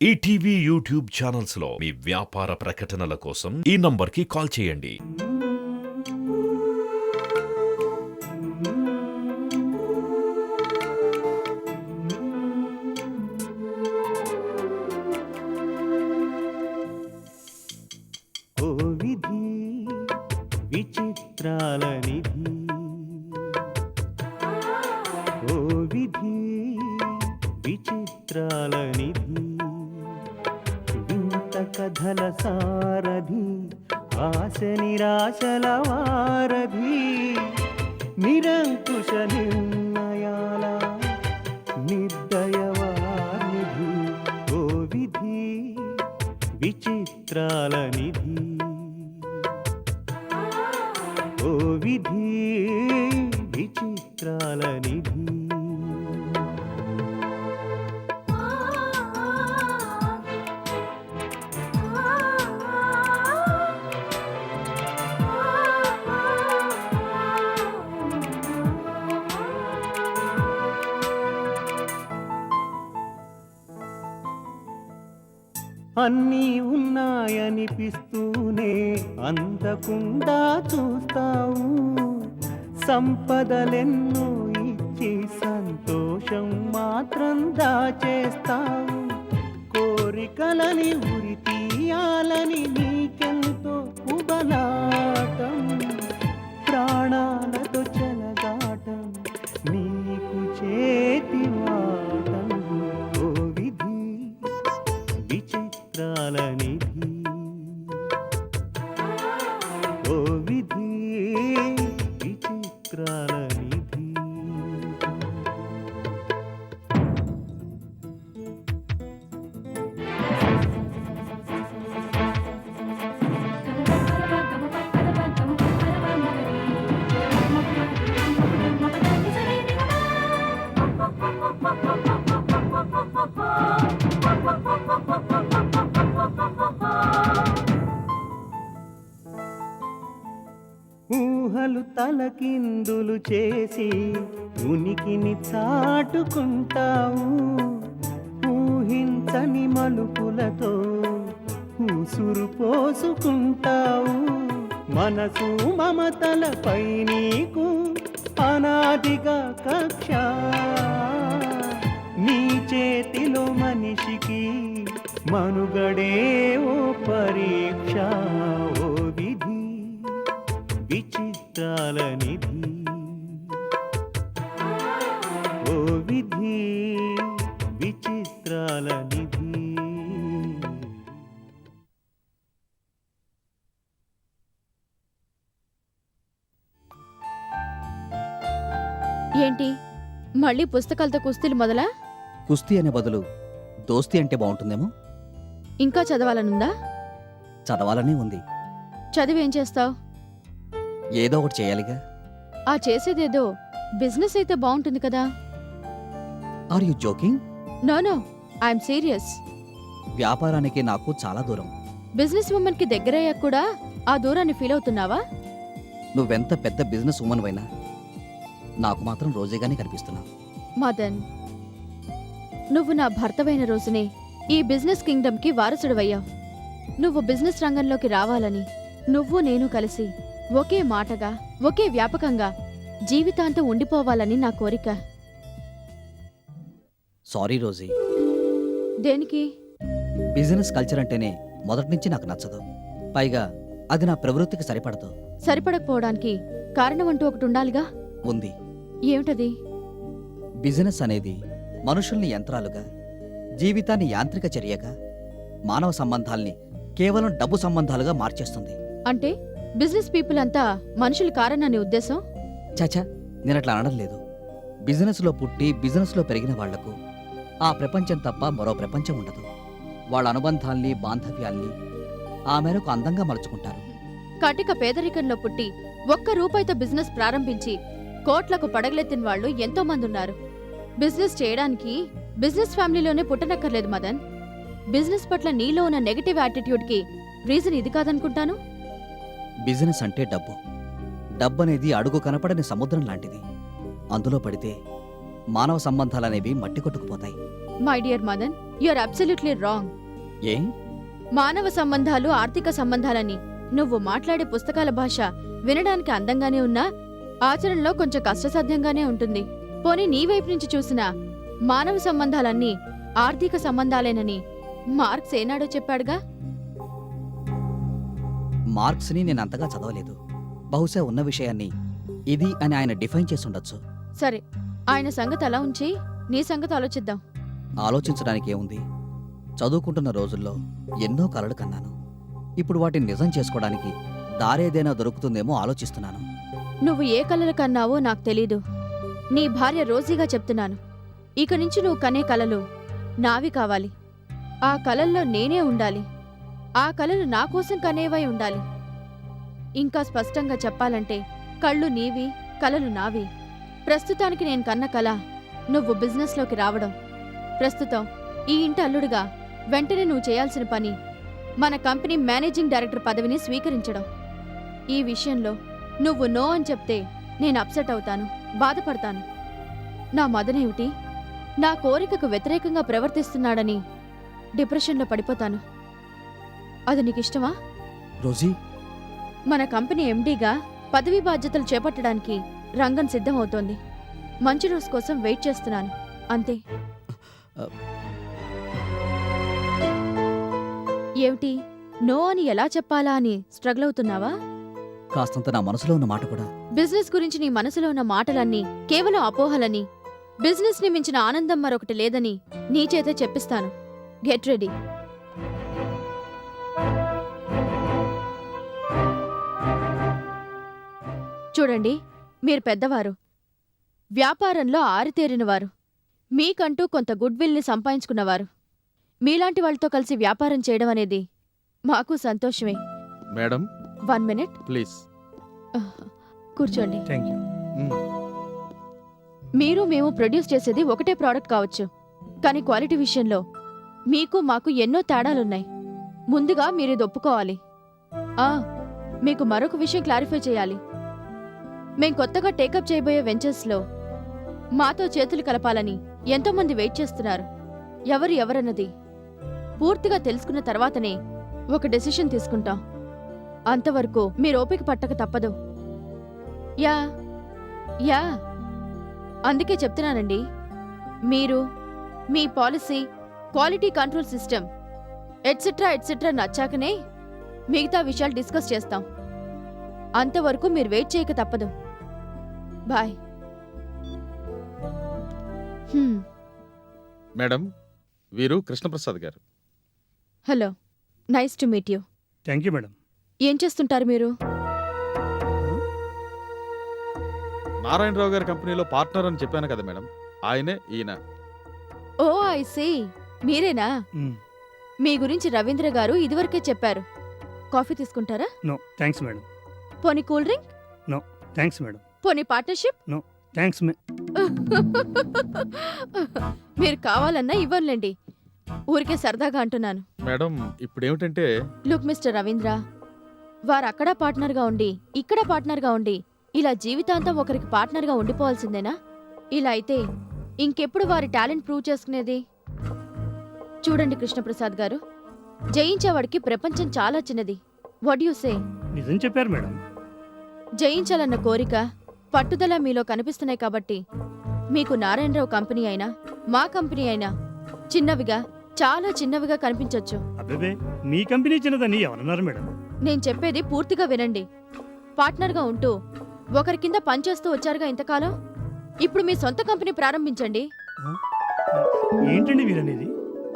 ETV YouTube channels లో మీ వ్యాపార ప్రకటనల కోసం ఈ నంబర్కి కాల్ చేయండి. ఓ విధి విచిత్రాల నిధి, ఓ విధి విచిత్రాల నిధి, వింత కథల సారథి, ఆశ నిరాశల వారధి, నిరంకుశ నిర్ణయాల నిర్దయవానిధి, ఓ విధి విచిత్రాల నిధి, ఓ విధి విచిత్రాల నిధి. అన్నీ ఉన్నాయనిపిస్తూనే అందకుండా చూస్తావు, సంపదలెన్నో ఇచ్చి సంతోషం మాత్రం దాచేస్తావు, కోరికలని ఉరి తీయాలని నీకెంతో ఉబలాటం, ప్రాణాలతో చెలగాటం నీకు చేతివాటం, ఓ విధి విచిత్రాల నిధి, ఓ విధి విచిత్రాల నిధి. ఊహలు తలకిందులు చేసి ఉనికిని చాటుకుంటావు, ఊహించని మలుపులతో ఉసురు పోసుకుంటావు, మనసు మమతలపై నీకు అనాదిగా కక్ష, నీ చేతిలో మనిషికి మనుగడే ఓ పరీక్ష, ఓ విధి విచిత్రాల నిధి, ఓ విధి విచిత్రాల నిధి. ఏంటి మళ్ళీ పుస్తకాలతో కుస్తీలు మొదలా? కుస్తీ అనే బదులు దోస్తీ అంటే బాగుంటుందేమో. ఇంకా చదవాలనుందా? చదవాలనే ఉంది. చదివేం చేస్తావు? ఏదో ఒకటి చేయాలిగా. ఆ చేసేదేదో బిజినెస్ అయితే బాగుంటుంది కదా. Are you joking? No I'm serious. వ్యాపారానికి నాకు చాలా దూరం. బిజినెస్ ఉమెన్ కి దగ్గరయ్యాక కూడా ఆ దూరాన్ని ఫీల్ అవుతున్నావా? నువ్వెంత పెద్ద బిజినెస్ ఉమెన్ అయినా నాకు మాత్రం రోజేగానే కనిపిస్తున్నావు. మదన్, నువ్వు నా భర్తవైన రోజునే ఈ బిజినెస్ కింగ్డమ్ కి వారసుడివయ్యావు. నువ్వు బిజినెస్ రంగంలోకి రావాలని నువ్వు నేను కలిసి ఒకే మాటగా ఒకే వ్యాపకంగా జీవితాంతం ఉండిపోవాలని నా కోరిక. Sorry Rosy. దేనికి? బిజినెస్ కల్చర్ అంటేనే మొదటి నుంచి నాకు నచ్చదు. పైగా అది నా ప్రవృత్తికి సరిపడదు. సరిపడకపోవడానికి కారణం అంటూ ఒకటి ఉండాలిగా. ఉంది. ఏమిటది? బిజినెస్ అనేది మనుషుల్ని యంత్రాలుగా, జీవితాన్ని యాంత్రిక చర్యగా, మానవ సంబంధాల్ని కేవలం డబ్బు సంబంధాలుగా మార్చేస్తుంది. అంటే బిజినెస్ పీపుల్ అంతా మనుషులు కారనని ఉద్దేశం? చచా, నేనట్లా అనడం లేదు. బిజినెస్లో పుట్టి బిజినెస్లో పెరిగిన వాళ్లకు ఆ ప్రపంచం తప్ప మరో ప్రపంచం ఉండదు. వాళ్ళ అనుబంధాల్ని, బాంధవ్యాల్ని ఆ మేరకు అందంగా మలుచుకుంటారు. కటిక పేదరికంలో పుట్టి ఒక్క రూపాయితో బిజినెస్ ప్రారంభించి కోట్లకు పడగలెత్తిన వాళ్ళు ఎంతో మంది ఉన్నారు. బిజినెస్ చేయడానికి బిజినెస్ ఫ్యామిలీలోనే పుట్టనక్కర్లేదు మదన్. బిజినెస్ పట్ల నీలో ఉన్న నెగటివ్ యాటిట్యూడ్కి రీజన్ ఇది కాదనుకుంటాను. బిజినెస్ అంటే డబ్బు. డబ్బనేది అడుగు కనపడని సముద్రం లాంటిది. అందులో పడితే మానవ సంబంధాలనేవి మట్టి కొట్టుకుపోతాయి. My dear Madan, you are absolutely wrong. ఏ మానవ సంబంధాలు ఆర్థిక సంబంధాలని నువ్వు మాట్లాడే పుస్తకాల భాష వినడానికి అందంగానే ఉన్నా ఆచరణలో కొంచెం కష్టసాధ్యంగానే ఉంటుంది. పోనీ నీ వైపు నుంచి చూసినా మానవ సంబంధాలన్నీ ఆర్థిక సంబంధాలేనని మార్క్స్ ఏనాడో చెప్పాడుగా. మార్క్స్ని నేను అంతగా చదవలేదు. బహుశా ఉన్న విషయాన్ని ఇది అని ఆయన డిఫైన్ చేసి ఉండొచ్చు. సరే, ఆయన సంగతి అలా ఉంచి నీ సంగతి ఆలోచిద్దాం. ఆలోచించడానికి ఏముంది? చదువుకుంటున్న రోజుల్లో ఎన్నో కలలు కన్నాను. ఇప్పుడు వాటిని నిజం చేసుకోవడానికి దారేదైనా దొరుకుతుందేమో ఆలోచిస్తున్నాను. నువ్వు ఏ కలలు కన్నావో నాకు తెలీదు. నీ భార్య రోజీగా చెప్తున్నాను. ఇక నుంచి నువ్వు కనే కలలు నావి కావాలి. ఆ కలల్లో నేనే ఉండాలి. ఆ కలలు నా కోసం కనేవై ఉండాలి. ఇంకా స్పష్టంగా చెప్పాలంటే కళ్ళు నీవి, కలలు నావి. ప్రస్తుతానికి నేను కన్న కల నువ్వు బిజినెస్లోకి రావడం. ప్రస్తుతం ఈ ఇంటి అల్లుడుగా వెంటనే నువ్వు చేయాల్సిన పని మన కంపెనీ మేనేజింగ్ డైరెక్టర్ పదవిని స్వీకరించడం. ఈ విషయంలో నువ్వు నో అని చెప్తే నేను అప్సెట్ అవుతాను, బాధపడతాను. నా మదనేమిటి నా కోరికకు వ్యతిరేకంగా ప్రవర్తిస్తున్నాడని డిప్రెషన్లో పడిపోతాను. అది నీకిష్టమా? రోజీ, మన కంపెనీ ఎండీగా పదవీ బాధ్యతలు చేపట్టడానికి రంగం సిద్ధమవుతోంది. మంచి రోజు కోసం వెయిట్ చేస్తున్నాను, అంతే. ఏమిటి, నో అని ఎలా చెప్పాలా అని స్ట్రగుల్ అవుతున్నావా? కాస్తంత నా మనసులో ఉన్న మాట కూడా. బిజినెస్ గురించి నీ మనసులో ఉన్న మాటలన్నీ కేవలం అపోహలని, బిజినెస్ ని మించిన ఆనందం మరొకటి లేదని నీ చేతే చెప్పిస్తాను. Get ready. చూడండి, మీరు పెద్దవారు, వ్యాపారంలో ఆరితేరినవారు, మీకంటూ కొంత గుడ్ విల్ని సంపాదించుకున్నవారు. మీలాంటి వాళ్ళతో కలిసి వ్యాపారం చేయడం అనేది మాకు సంతోషమే. Madam 1 minute please. కూర్చోండి. Thank you. మీరు మేము ప్రొడ్యూస్ చేసేది ఒకటే ప్రోడక్ట్ కావచ్చు, కానీ క్వాలిటీ విషయంలో మీకు మాకు ఎన్నో తేడాలున్నాయి. ముందుగా మీరిది ఒప్పుకోవాలి. మీకు మరొక విషయం క్లారిఫై చేయాలి. మేం కొత్తగా టేకప్ చేయబోయే వెంచర్స్లో మాతో చేతులు కలపాలని ఎంతోమంది వెయిట్ చేస్తున్నారు. ఎవరన్నది పూర్తిగా తెలుసుకున్న తర్వాతనే ఒక డెసిషన్ తీసుకుంటాం. అంతవరకు మీరు ఓపిక పట్టక తప్పదు. యా అందుకే చెప్తున్నానండి, మీరు మీ policy, quality control system etcetera etcetera నచ్చాకనే మిగతా విషయాలు డిస్కస్ చేస్తాం. అంతవరకు మీరు వెయిట్ చేయక తప్పదు. బాయ్. మేడం, వీరు కృష్ణప్రసాద్ గారు. Hello, nice to meet you. Thank you madam. ఏం చేస్తుంటారు మీరు? నారాయణరావు గారి కంపెనీలో పార్ట్నర్ అని చెప్పాను కదా మేడం, ఆయనే ఈయన. ఓ ఐ సీ, మీరేనా? మీ గురించి రవీంద్ర గారు ఇదివరకే చెప్పారు. కాఫీ తీసుకుంటారా? No thanks madam. పోనీ cool drink? No thanks madam. పోనీ పార్ట్నర్షిప్? నో థ్యాంక్స్ మీరు కావాలన్నా ఇవ్వనులేండి, ఊరికే సరదాగా అంటున్నాను. మేడం ఇప్పుడు ఏమిటంటే, లుక్ మిస్టర్ రవీంద్ర, వారు అక్కడ పార్ట్నర్గా ఉండి ఇక్కడ పార్ట్నర్గా ఉండి ఇలా జీవితాంతం ఒకరికి పార్ట్నర్గా ఉండిపోవాల్సిందేనా? ఇలా అయితే ఇంకెప్పుడు వారి టాలెంట్ ప్రూవ్ చేసుకునేది? చూడండి కృష్ణప్రసాద్ గారు, జయించేవాడికి ప్రపంచం చాలా చిన్నది. What you say? నిజం చెప్పారు మేడం. జయించాలన్న కోరిక, పట్టుదల మీలో కనిపిస్తున్నాయి కాబట్టి మీకు నారాయణరావు కంపెనీ అయినా మా కంపెనీ అయినా చిన్నవిగా, చాలా చిన్నవిగా కనిపించొచ్చు. అబ్బే, మీ కంపెనీ చిన్నదని ఎవరన్నారు మేడం? నేను చెప్పేది పూర్తిగా వినండి. పార్ట్నర్గా ఉంటూ ఒకరి కింద పనిచేస్తూ వచ్చారుగా ఇంతకాలం. ఇప్పుడు మీ సొంత కంపెనీ ప్రారంభించండి. ఏంటండి మీరనేది?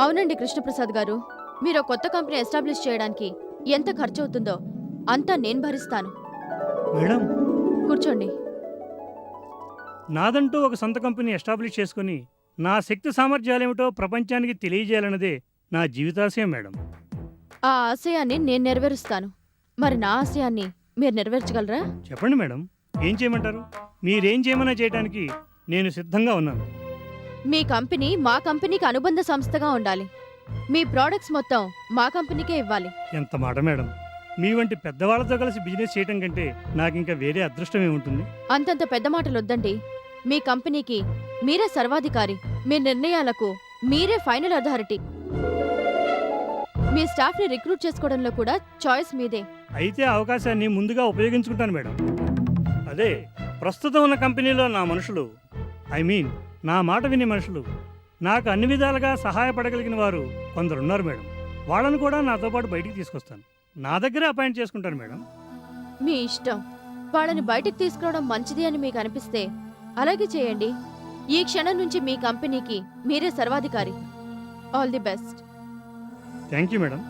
అవునండి కృష్ణప్రసాద్ గారు, మీరు కొత్త కంపెనీ ఎస్టాబ్లిష్ చేయడానికి ఎంత ఖర్చు అవుతుందో అంతా నేను భరిస్తాను. మేడం, కూర్చోండి. నాదంటూ ఒక సొంత కంపెనీ ఎస్టాబ్లిష్ చేసుకుని నా శక్తి సామర్థ్యాలేమిటో ప్రపంచానికి తెలియజేయాలన్నదే నా జీవితాశయం మేడం. ఆ ఆశయాన్ని నేను నెరవేరుస్తాను. మరి నా ఆశయాన్ని మీరు నెరవేర్చగలరా? చెప్పండి మేడం, ఏం చేయమంటారు? మీరేం చేయమన్నా చేయడానికి నేను సిద్ధంగా ఉన్నాను. మీ కంపెనీ మా కంపెనీకి అనుబంధ సంస్థగా ఉండాలి. మీ ప్రోడక్ట్స్ మొత్తం మా కంపెనీకే ఇవ్వాలి. ఎంత మాట మేడం! మీ వంటి పెద్దవాళ్లతో కలిసి బిజినెస్ చేయటం కంటే నాకింకా వేరే అదృష్టమే ఉంటుంది. అంతంత పెద్ద మాటలు వద్దండి. మీ కంపెనీకి మీరే సర్వాధికారి. మీ నిర్ణయాలకు మీరే ఫైనల్ అథారిటీ. మీ స్టాఫ్ని రిక్రూట్ చేసుకోవడంలో కూడా చాయిస్ మీదే. అయితే ఆ అవకాశాన్ని ముందుగా ఉపయోగించుకుంటాను మేడం. అదే ప్రస్తుతం ఉన్న కంపెనీలో నా మనుషులు, నా మాట వినే మనుషులు, నాకు అన్ని విధాలుగా సహాయపడగలిగిన వారు కొందరున్నారు మేడం. వాళ్ళను కూడా నాతో పాటు బయటికి తీసుకొస్తాను. నా దగ్గరే అపాయింట్ చేసుకుంటాను మేడం. మీ ఇష్టం. వాళ్ళని బయటికి తీసుకురావడం మంచిది అని మీకు అనిపిస్తే అలాగే చేయండి. ఈ క్షణం నుంచి మీ కంపెనీకి మీరే సర్వాధికారి. All the best. Thank you madam.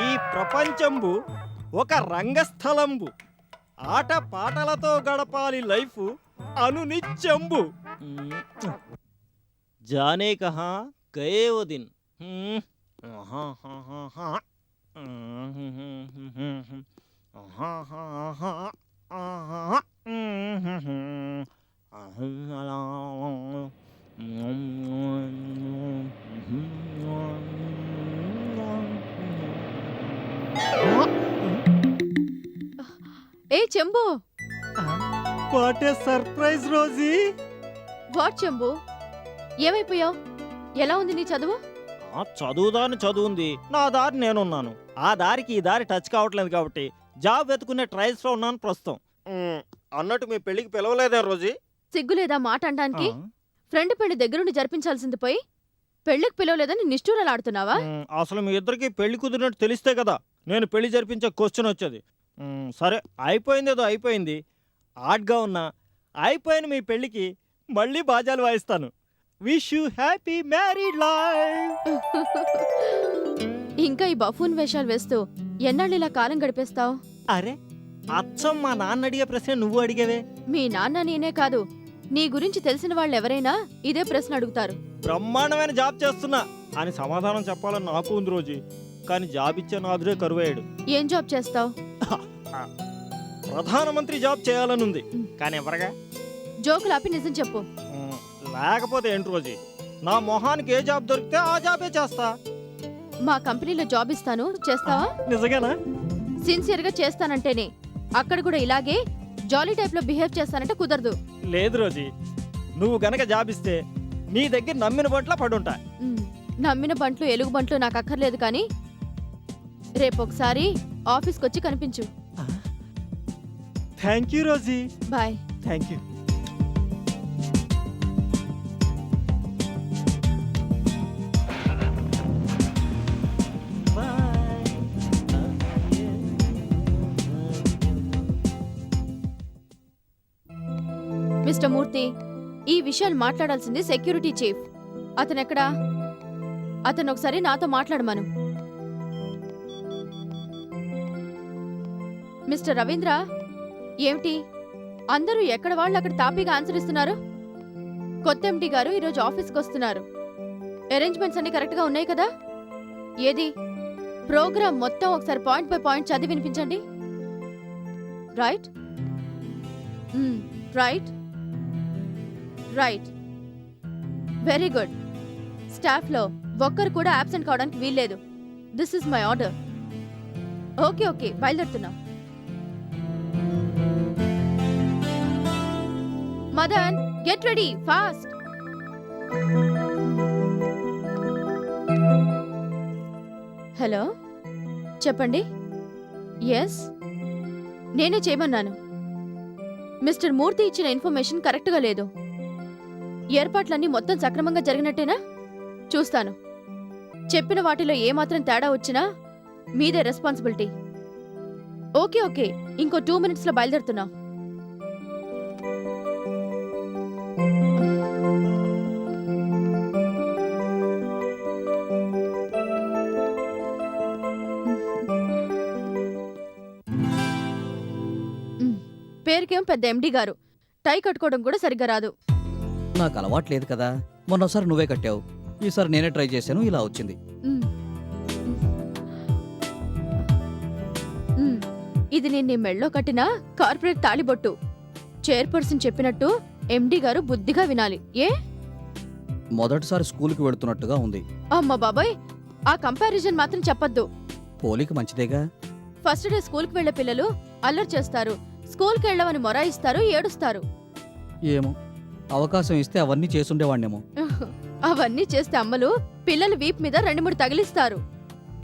ఈ ప్రపంచంబు ఒక రంగస్థలంబు, ఆట పాటలతో గడపాలి లైఫ్ అనునిత్యంబు. జానే కహా గయే ఓ దిన్. ఏ Chembu, what a surprise Rosy. What Chembu, ఏమైపోయావు? ఎలా ఉంది నీ చదువు? చదువుదాన్ని చదువుంది, నా దారి నేనున్నాను. ఆ దారికి ఈ దారి టచ్ కావట్లేదు కాబట్టి జాబ్ వెతుకునే ట్రయల్స్ లో ఉన్నాను ప్రస్తుతం. అన్నట్టు మీ పెళ్లికి పిలవలేదా రోజీ? సిగ్గులేదా మాట అనడానికి? ఫ్రెండ్ పెళ్లి దగ్గరుండి జరిపించాల్సింది పోయి పెళ్లికి పిలవలేదని నిష్ఠూరాలాడుతున్నావా? అసలు మీ ఇద్దరికి పెళ్లి కుదిరినట్టు తెలిస్తే కదా నేను పెళ్లి జరిపించే క్వశ్చన్ వచ్చేది. సరే, అయిపోయింది ఏదో అయిపోయింది. ఆడ్గా ఉన్నా అయిపోయిన మీ పెళ్లికి మళ్ళీ బాజాలు వాయిస్తాను. Wish you happy married life. ఇంకా ఈ బఫూన్ వేషాలు వేస్తూ ఎన్నాళ్ళు ఇలా కాలం గడిపేస్తావు? అరే, అచ్చం మా నాన్న అడిగే ప్రశ్న నువ్వు అడిగేవే. మీ నాన్న నేనే కాదు, నీ గురించి తెలిసిన వాళ్ళు ఎవరైనా ఇదే ప్రశ్న అడుగుతారు. బ్రహ్మాండమైన జాబ్ చేస్తున్నా అని సమాధానం చెప్పాలని నాకు ఉంది రోజు. కానీ జాబ్ ఇచ్చే నాదురే కరువయ్యాడు. ఏం జాబ్ చేస్తావు? ప్రధానమంత్రి జాబ్ చేయాలని ఉంది, కానీ ఎవరగా? జోకులు ఆపి నిజం చెప్పు. లేకపోతే ఏంటి రోజు, నా మొహానికి ఏ జాబ్ దొరికితే ఆ జాబే చేస్తా. మా కంపెనీలో జాబ్ ఇస్తాను, చేస్తావా? నిజంగానా? సిన్సియర్గా చేస్తానంటేనే. అక్కడ కూడా ఇలాగే జాలీ టైప్లో బిహేవ్ చేస్తానంటే కుదరదు. లేదు రోజీ, నువ్వు గనక జాబ్ ఇస్తే నీ దగ్గర నమ్మిన బంట్లా పడుంటా. నమ్మిన బంట్లు ఎలుగు బంట్లు నాకు అక్కర్లేదు, కానీ రేపొకసారి ఆఫీస్కి వచ్చి కనిపించు. Thank you Rosy. Bye. Thank you. Mister Murthy, ఈ విషయాలు మాట్లాడాల్సింది సెక్యూరిటీ చీఫ్. అతనెక్కడా? అతను ఒకసారి నాతో మాట్లాడమను. మిస్టర్ రవీంద్ర, ఏమిటి అందరూ ఎక్కడ వాళ్ళు అక్కడ తాపీగా ఆన్సర్ ఇస్తున్నారు? కొత్త ఎండి గారు ఈరోజు ఆఫీస్కి వస్తున్నారు. అరేంజ్మెంట్స్ అన్ని కరెక్ట్గా ఉన్నాయి కదా? ఏది ప్రోగ్రామ్ మొత్తం ఒకసారి పాయింట్ బై పాయింట్ చదివి వినిపించండి. Right right right, very good. స్టాఫ్లో ఒక్కరు కూడా అబ్సెంట్ కావడానికి వీల్లేదు. This is my order. Okay okay, బయలుదేరుతున్నా. Madan, get ready fast. Hello, చెప్పండి. ఎస్, నేనే చేయమన్నాను. మిస్టర్ మూర్తి ఇచ్చిన ఇన్ఫర్మేషన్ కరెక్ట్గా లేదు. ఏర్పాట్లన్నీ మొత్తం సక్రమంగా జరిగినట్టేనా? చూస్తాను. చెప్పిన వాటిలో ఏమాత్రం తేడా వచ్చినా మీదే రెస్పాన్సిబిలిటీ. ఓకే ఓకే, ఇంకో 2 minutesలో బయలుదేరుతున్నా. పేరుకేం పెద్ద ఎండి గారు, టై కట్టుకోవడం కూడా సరిగ్గా రాదు. నాకు అలవాట్లేదు కదా. మొన్నోసారి నువ్వే కట్టావు, ఈసారి నేనే ట్రై చేశాను, ఇలా వచ్చింది. ఇది నేను నీ మెళ్ళో కట్టిన కార్పొరేట్ తాళిబొట్టు. చైర్పర్సన్ చెప్పినట్టు ఎండి గారు బుద్ధిగా వినాలి. ఏ మొదటిసారి స్కూల్కి వెళుతున్నట్టుగా ఉంది. అమ్మ బాబాయ్, ఆ కంపారిజన్ మాత్రం చెప్పొద్దు. పోలిక మంచిదేగా. ఫస్ట్ డే స్కూల్కి వెళ్లే పిల్లలు అల్లరి చేస్తారు, స్కూల్కి వెళ్ళమని మొరాయిస్తారు, ఏడుస్తారు. ఏమో, అవకాశం ఇస్తే అవన్నీ చేసుండేవాణ్ణేమో. అవన్నీ చేస్తే అమ్మలు పిల్లలు వీప్ మీద 2-3 తగిలిస్తారు.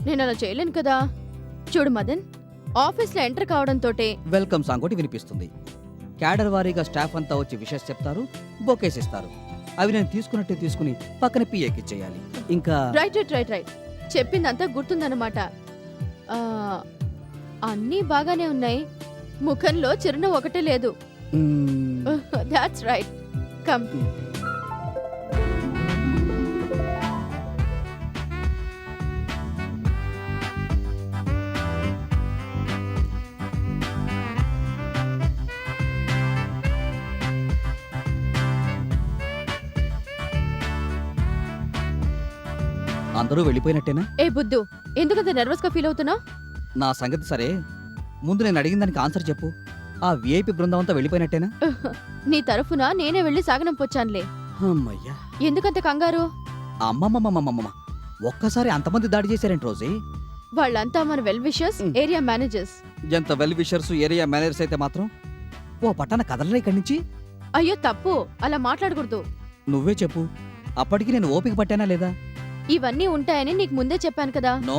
నేను అలా చేయలేను కదా. చూడు మదన్, ఆఫీస్లో ఎంటర్ కావడంతోటే వెల్కమ్ సాంగ్ ఒకటి వినిపిస్తుంది. క్యాడర్ వారీగా స్టాఫ్ అంతా వచ్చి విషెస్ చెప్తారు, బొకేస్ ఇస్తారు. అవి నేను తీసుకున్నట్టే తీసుకుని పక్కన పిఏకిచ్చేయాలి. ఇంకా రైట్ చెప్పిందంతా గుర్తుందన్నమాట. ఆ, అన్నీ బాగానే ఉన్నాయి, ముఖంలో చిరునవ్వు ఒకటే లేదు. That's right. కమ్. అందరూ వెళ్ళిపోయినట్టేనా? ఏ బుద్ధు, ఎందుకంత నర్వస్ గా ఫీల్ అవుతున్నావు? నా సంగతి సరే, ముందు నేను అడిగిన దానికి ఆన్సర్ చెప్పు. ఆ విఐపి బృందం అంతా వెళ్ళిపోయినట్టేనా? నీ తరఫున నేనే వెళ్ళి సాగనంపొచ్చానులే. అమ్మయ్యా, ఎందుకంత కంగారు? అమ్మమ్మమ్మమ్మమ్మ, ఒక్కసారి అంతమంది దాడి చేశారేంటి రోజీ? వాళ్ళంతా మన వెల్ విషర్స్, ఏరియా మేనేజర్స్. ఎంత వెల్ విషర్స్, ఏరియా మేనేజర్స్ అయితే మాత్రం ఓ పట్టణ కదలరా ఇక్కడి నుంచి. అయ్యో తప్పు, అలా మాట్లాడకూడదు. నువ్వే చెప్పు, అప్పటికి నేను ఓపిక పట్టానా లేదా? ఇవన్నీ ఉంటాయని నీకు ముందే చెప్పాను కదా. నో,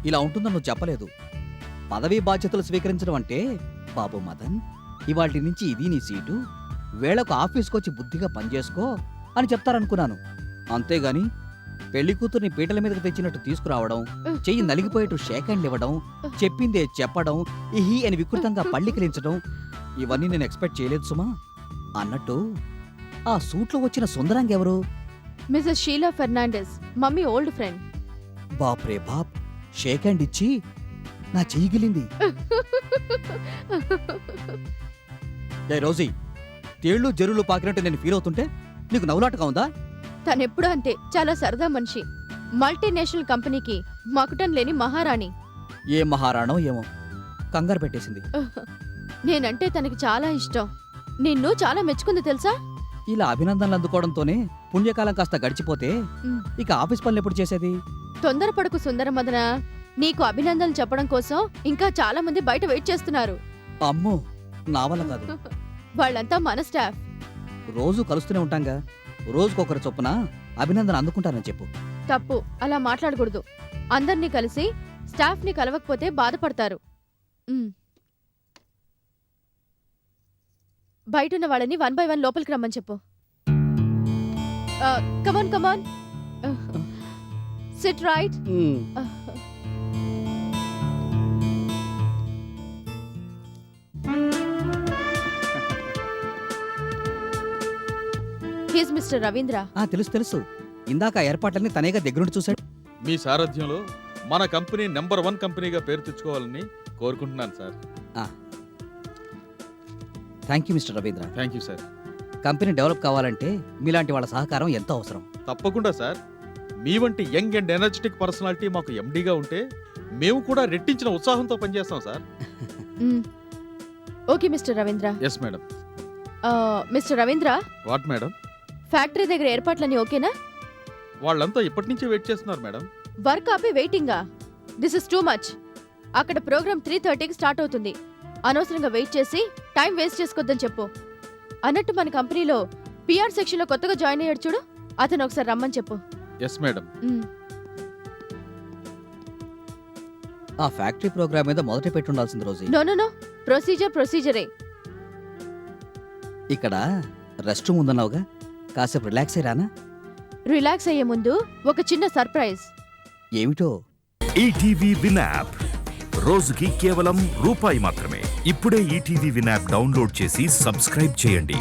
ఇలా ఉంటుందని నువ్వు చెప్పలేదు. పదవీ బాధ్యతలు స్వీకరించడం అంటే, బాబు మదన్, ఇవాటి నుంచి ఇది నీ సీటు, వేళకు ఆఫీస్కొచ్చి బుద్ధిగా పనిచేసుకో అని చెప్తారనుకున్నాను. అంతేగాని పెళ్లి కూతుర్ని పీటల మీదకి తెచ్చినట్టు తీసుకురావడం, చెయ్యి నలిగిపోయేట్టు షేక్ హ్యాండ్లు ఇవ్వడం, చెప్పిందే చెప్పడం, ఇహి అని వికృతంగా పళ్ళికిలించడం, ఇవన్నీ నేను ఎక్స్పెక్ట్ చేయలేదు సుమా. అన్నట్టు ఆ సూట్లో వచ్చిన సుందరాంగ్ ఎవరు? Mrs Sheela Fernandes, mummy old friend. బాప్రే బాప్, షేక్ హ్యాండ్ ఇచ్చి నా చెయ్యి గిలింది. ఏ రోజీ, తేళ్లు జరులు పాకినట్టు నేను ఫీల్ అవుతుంటే నీకు నవ్వులాటగా ఉందా? తనెప్పుడు అంతే, చాలా సరదా మనిషి. మల్టీనేషనల్ కంపెనీకి మకుటం లేని మహారాణి. ఏ మహారాణో ఏమో, కంగారు పెట్టేసింది. నేనంటే తనకి చాలా ఇష్టం. నిన్ను చాలా మెచ్చుకుంది తెలుసా? ఇలా అభినందనలు అందుకోవడంతోనే పుణ్యకాలం కాస్త గడిచిపోతే మ్. ఇక ఆఫీస్ పనులు ఎప్పుడు చేసేది? తొందరపడకు సుందరమదన, నీకు అభినందనలు చెప్పడం కోసం ఇంకా చాలా మంది బయట వెయిట్ చేస్తున్నారు. అమ్మో, నా వల్ల కాదు. వాళ్ళంతా మన స్టాఫ్. రోజు కలుస్తూనే ఉంటాంగా, రోజుకొకరు చొప్పున అభినందన అందుకుంటానని చెప్పు. తప్పు, అలా మాట్లాడకూడదు. అందర్నీ కలిసి స్టాఫ్ ని కలవకపోతే బాధపడతారు. బయటున్న వాళ్ళని 1 by 1 లోపలికి రమ్మని చెప్పు. Come on come on, sit right. He's mister Ravindra. తెలుసు తెలుసు, ఇందాక ఆ ఏర్పాట్లన్నీ తనేగా దగ్గరుండి చూశాడు. మీ సారథ్యంలో మన కంపెనీ నెంబర్ 1 కంపెనీగా పేరు తెచ్చుకోవాలని కోరుకుంటున్నాను sir. Thank you mister Ravindra. Thank you sir. Company develop కావాలంటే మీలాంటి వాళ్ళ సహకారం ఎంతో అవసరం. తప్పకుండా సార్. మీ వంటి యంగ్ అండ్ ఎనర్జెటిక్ పర్సనాలిటీ మాకు ఎండీగా ఉంటే మేము కూడా రెట్టించిన ఉత్సాహంతో పనిచేస్తాం sir. Okay mister Ravindra. Yes madam. Mister Ravindra, what madam? Factory దగ్గర ఏర్పాట్లన్నీ ఓకేనా? వాళ్ళంతా ఇప్పటి నుంచే వెయిట్ చేస్తున్నారు మేడం. వర్క్ ఆపి వెయిటింగా? This is too much. అక్కడ ప్రోగ్రామ్ 3:30కి స్టార్ట్ అవుతుంది. అనవసరంగా వెయిట్ చేసి టైం వేస్ట్ చేసుకోవద్దని చెప్పు. అన్నట్టు మన కంపెనీలో పిఆర్ సెక్షన్లో కొత్తగా జాయిన్ అయ్యాడు చూడు, అతను ఒకసారి రమ్మని చెప్పు. Yes madam. ఆ ఫ్యాక్టరీ ప్రోగ్రామ్ మీద మొదట పెట్టి ఉండాల్సింది రోజు. నో నో నో, ప్రొసీజరే. ఇక్కడ రెస్ట్ రూమ్ ఉందన్నావుగా, కాసేపు రిలాక్స్ అయ్యానా? రిలాక్స్ అయ్యే ముందు ఒక చిన్న సర్ప్రైజ్. ఏమిటో? ఈటీవీ విన్ యాప్ రోజుకి కేవలం రూపాయి మాత్రమే. ఇప్పుడే ఈటీవీ విన్ యాప్ డౌన్లోడ్ చేసి సబ్స్క్రైబ్ చేయండి.